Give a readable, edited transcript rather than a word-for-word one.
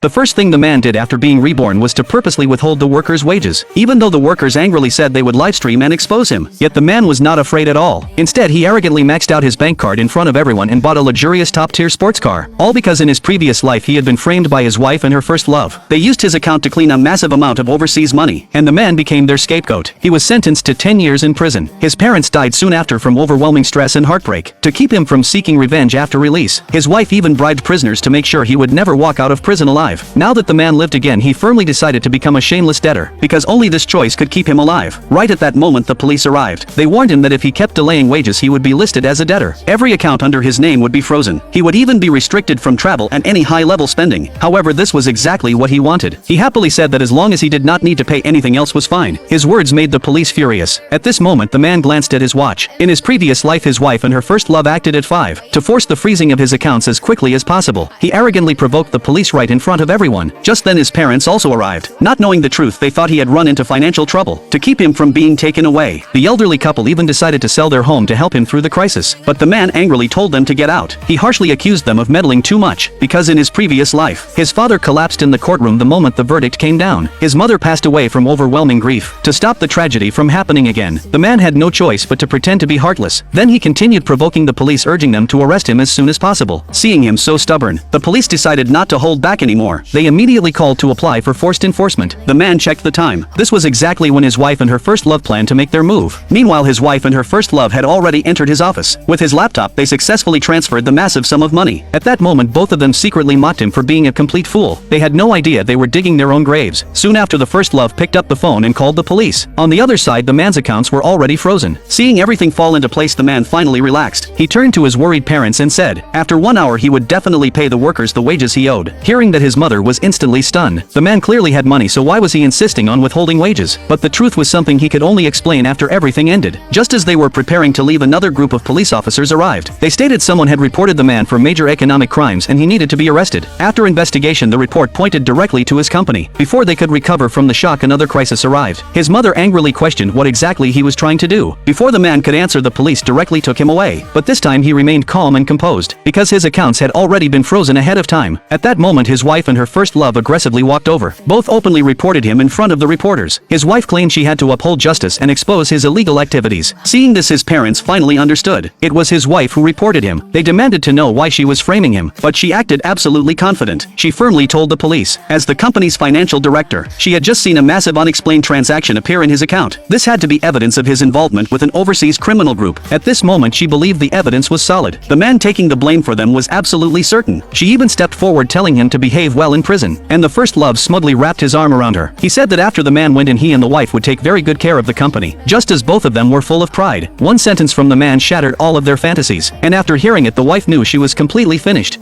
The first thing the man did after being reborn was to purposely withhold the workers' wages, even though the workers angrily said they would livestream and expose him. Yet the man was not afraid at all. Instead, he arrogantly maxed out his bank card in front of everyone and bought a luxurious top-tier sports car. All because in his previous life he had been framed by his wife and her first love. They used his account to clean a massive amount of overseas money, and the man became their scapegoat. He was sentenced to 10 years in prison. His parents died soon after from overwhelming stress and heartbreak. To keep him from seeking revenge after release, his wife even bribed prisoners to make sure he would never walk out of prison alive. Now that the man lived again, he firmly decided to become a shameless debtor, because only this choice could keep him alive. Right at that moment the police arrived. They warned him that if he kept delaying wages he would be listed as a debtor. Every account under his name would be frozen. He would even be restricted from travel and any high-level spending. However, this was exactly what he wanted. He happily said that as long as he did not need to pay anything else was fine. His words made the police furious. At this moment the man glanced at his watch. In his previous life his wife and her first love acted at 5 to force the freezing of his accounts as quickly as possible. He arrogantly provoked the police right in front of everyone. Just then his parents also arrived. Not knowing the truth, they thought he had run into financial trouble. To keep him from being taken away, the elderly couple even decided to sell their home to help him through the crisis. But the man angrily told them to get out. He harshly accused them of meddling too much, because in his previous life, his father collapsed in the courtroom the moment the verdict came down. His mother passed away from overwhelming grief. To stop the tragedy from happening again, the man had no choice but to pretend to be heartless. Then he continued provoking the police, urging them to arrest him as soon as possible. Seeing him so stubborn, the police decided not to hold back anymore. They immediately called to apply for forced enforcement. The man checked the time. This was exactly when his wife and her first love planned to make their move. Meanwhile, his wife and her first love had already entered his office. With his laptop, they successfully transferred the massive sum of money. At that moment, both of them secretly mocked him for being a complete fool. They had no idea they were digging their own graves. Soon after, the first love picked up the phone and called the police. On the other side, the man's accounts were already frozen. Seeing everything fall into place, the man finally relaxed. He turned to his worried parents and said, after 1 hour he would definitely pay the workers the wages he owed. Hearing that, his mother was instantly stunned. The man clearly had money, so why was he insisting on withholding wages? But the truth was something he could only explain after everything ended. Just as they were preparing to leave, another group of police officers arrived. They stated someone had reported the man for major economic crimes and he needed to be arrested. After investigation, the report pointed directly to his company. Before they could recover from the shock, another crisis arrived. His mother angrily questioned what exactly he was trying to do. Before the man could answer, the police directly took him away. But this time he remained calm and composed, because his accounts had already been frozen ahead of time. At that moment, his wife and her first love aggressively walked over. Both openly reported him in front of the reporters. His wife claimed she had to uphold justice and expose his illegal activities. Seeing this, his parents finally understood. It was his wife who reported him. They demanded to know why she was framing him, but she acted absolutely confident. She firmly told the police, as the company's financial director, she had just seen a massive unexplained transaction appear in his account. This had to be evidence of his involvement with an overseas criminal group. At this moment, she believed the evidence was solid. The man taking the blame for them was absolutely certain. She even stepped forward, telling him to behave well in prison, and the first love smugly wrapped his arm around her. He said that after the man went in, he and the wife would take very good care of the company, just as both of them were full of pride. One sentence from the man shattered all of their fantasies, and after hearing it, the wife knew she was completely finished.